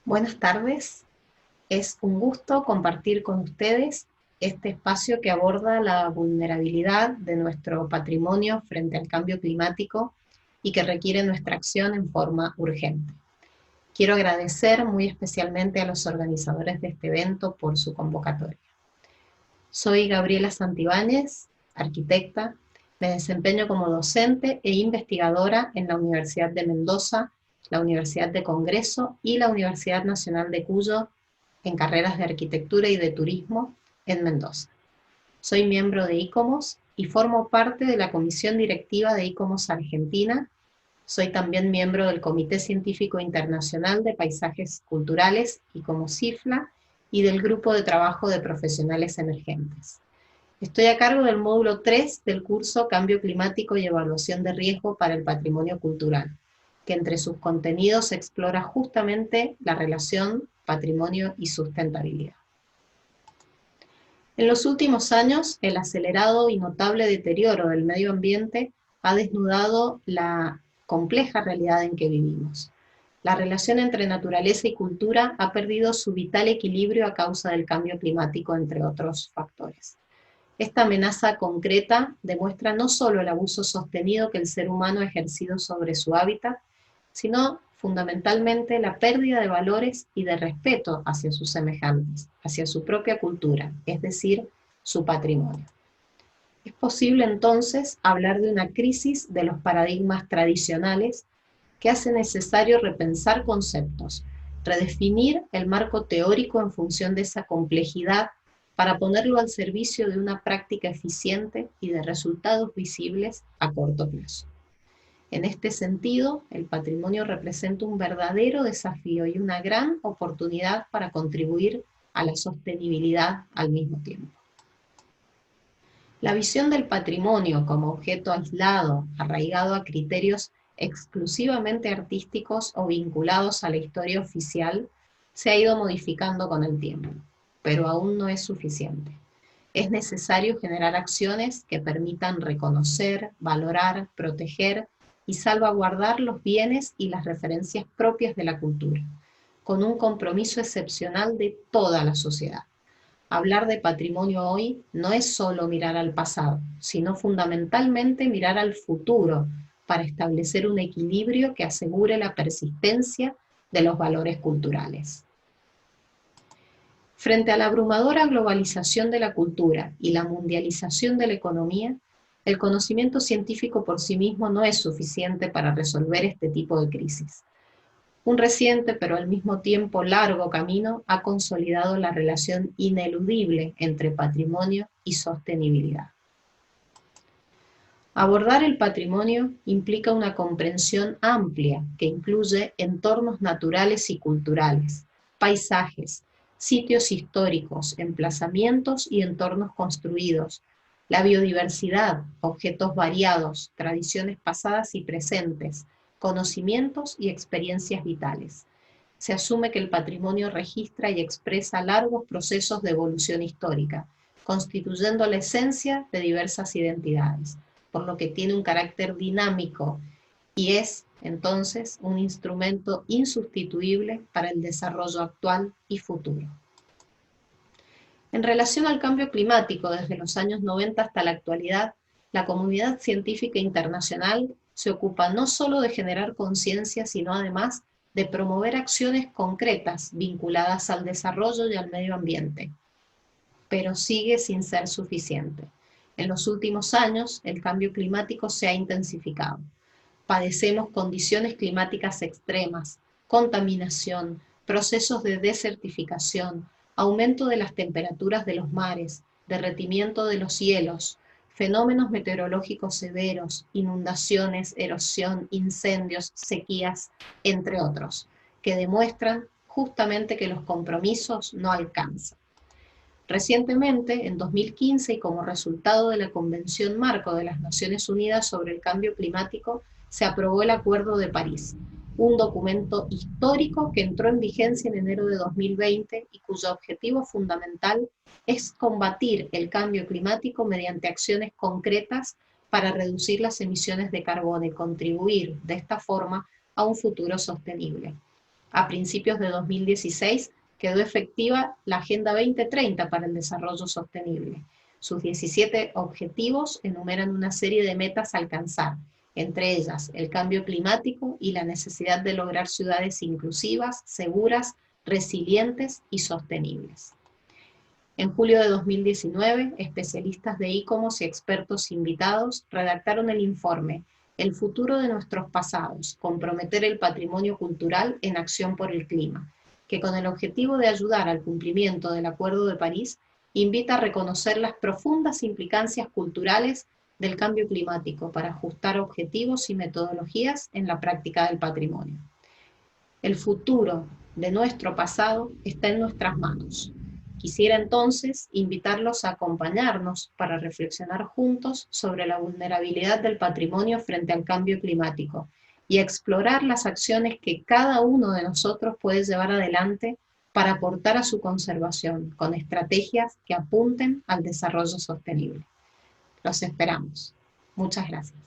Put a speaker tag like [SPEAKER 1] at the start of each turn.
[SPEAKER 1] Buenas tardes, es un gusto compartir con ustedes este espacio que aborda la vulnerabilidad de nuestro patrimonio frente al cambio climático y que requiere nuestra acción en forma urgente. Quiero agradecer muy especialmente a los organizadores de este evento por su convocatoria. Soy Gabriela Santibáñez, arquitecta, me desempeño como docente e investigadora en la Universidad de Mendoza, la Universidad de Congreso y la Universidad Nacional de Cuyo en carreras de arquitectura y de turismo en Mendoza. Soy miembro de ICOMOS y formo parte de la comisión directiva de ICOMOS Argentina. Soy también miembro del Comité Científico Internacional de Paisajes Culturales, ICOMOS-CIFLA, y del Grupo de Trabajo de Profesionales Emergentes. Estoy a cargo del módulo 3 del curso Cambio Climático y Evaluación de Riesgo para el Patrimonio Cultural, que entre sus contenidos explora justamente la relación patrimonio y sustentabilidad. En los últimos años, el acelerado y notable deterioro del medio ambiente ha desnudado la compleja realidad en que vivimos. La relación entre naturaleza y cultura ha perdido su vital equilibrio a causa del cambio climático, entre otros factores. Esta amenaza concreta demuestra no solo el abuso sostenido que el ser humano ha ejercido sobre su hábitat, sino fundamentalmente la pérdida de valores y de respeto hacia sus semejantes, hacia su propia cultura, es decir, su patrimonio. Es posible entonces hablar de una crisis de los paradigmas tradicionales que hace necesario repensar conceptos, redefinir el marco teórico en función de esa complejidad para ponerlo al servicio de una práctica eficiente y de resultados visibles a corto plazo. En este sentido, el patrimonio representa un verdadero desafío y una gran oportunidad para contribuir a la sostenibilidad al mismo tiempo. La visión del patrimonio como objeto aislado, arraigado a criterios exclusivamente artísticos o vinculados a la historia oficial, se ha ido modificando con el tiempo, pero aún no es suficiente. Es necesario generar acciones que permitan reconocer, valorar, proteger y salvaguardar los bienes y las referencias propias de la cultura, con un compromiso excepcional de toda la sociedad. Hablar de patrimonio hoy no es solo mirar al pasado, sino fundamentalmente mirar al futuro para establecer un equilibrio que asegure la persistencia de los valores culturales. Frente a la abrumadora globalización de la cultura y la mundialización de la economía, el conocimiento científico por sí mismo no es suficiente para resolver este tipo de crisis. Un reciente, pero al mismo tiempo largo camino ha consolidado la relación ineludible entre patrimonio y sostenibilidad. Abordar el patrimonio implica una comprensión amplia que incluye entornos naturales y culturales, paisajes, sitios históricos, emplazamientos y entornos construidos, la biodiversidad, objetos variados, tradiciones pasadas y presentes, conocimientos y experiencias vitales. Se asume que el patrimonio registra y expresa largos procesos de evolución histórica, constituyendo la esencia de diversas identidades, por lo que tiene un carácter dinámico y es, entonces, un instrumento insustituible para el desarrollo actual y futuro. En relación al cambio climático, desde los años 90 hasta la actualidad, la comunidad científica internacional se ocupa no solo de generar conciencia, sino además de promover acciones concretas vinculadas al desarrollo y al medio ambiente, pero sigue sin ser suficiente. En los últimos años, el cambio climático se ha intensificado. Padecemos condiciones climáticas extremas, contaminación, procesos de desertificación, aumento de las temperaturas de los mares, derretimiento de los hielos, fenómenos meteorológicos severos, inundaciones, erosión, incendios, sequías, entre otros, que demuestran justamente que los compromisos no alcanzan. Recientemente, en 2015, y como resultado de la Convención Marco de las Naciones Unidas sobre el Cambio Climático, se aprobó el Acuerdo de París, un documento histórico que entró en vigencia en enero de 2020 y cuyo objetivo fundamental es combatir el cambio climático mediante acciones concretas para reducir las emisiones de carbono y contribuir de esta forma a un futuro sostenible. A principios de 2016 quedó efectiva la Agenda 2030 para el Desarrollo Sostenible. Sus 17 objetivos enumeran una serie de metas a alcanzar, entre ellas el cambio climático y la necesidad de lograr ciudades inclusivas, seguras, resilientes y sostenibles. En julio de 2019, especialistas de ICOMOS y expertos invitados redactaron el informe El futuro de nuestros pasados, comprometer el patrimonio cultural en acción por el clima, que con el objetivo de ayudar al cumplimiento del Acuerdo de París, invita a reconocer las profundas implicancias culturales del cambio climático para ajustar objetivos y metodologías en la práctica del patrimonio. El futuro de nuestro pasado está en nuestras manos. Quisiera entonces invitarlos a acompañarnos para reflexionar juntos sobre la vulnerabilidad del patrimonio frente al cambio climático y a explorar las acciones que cada uno de nosotros puede llevar adelante para aportar a su conservación con estrategias que apunten al desarrollo sostenible. Los esperamos. Muchas gracias.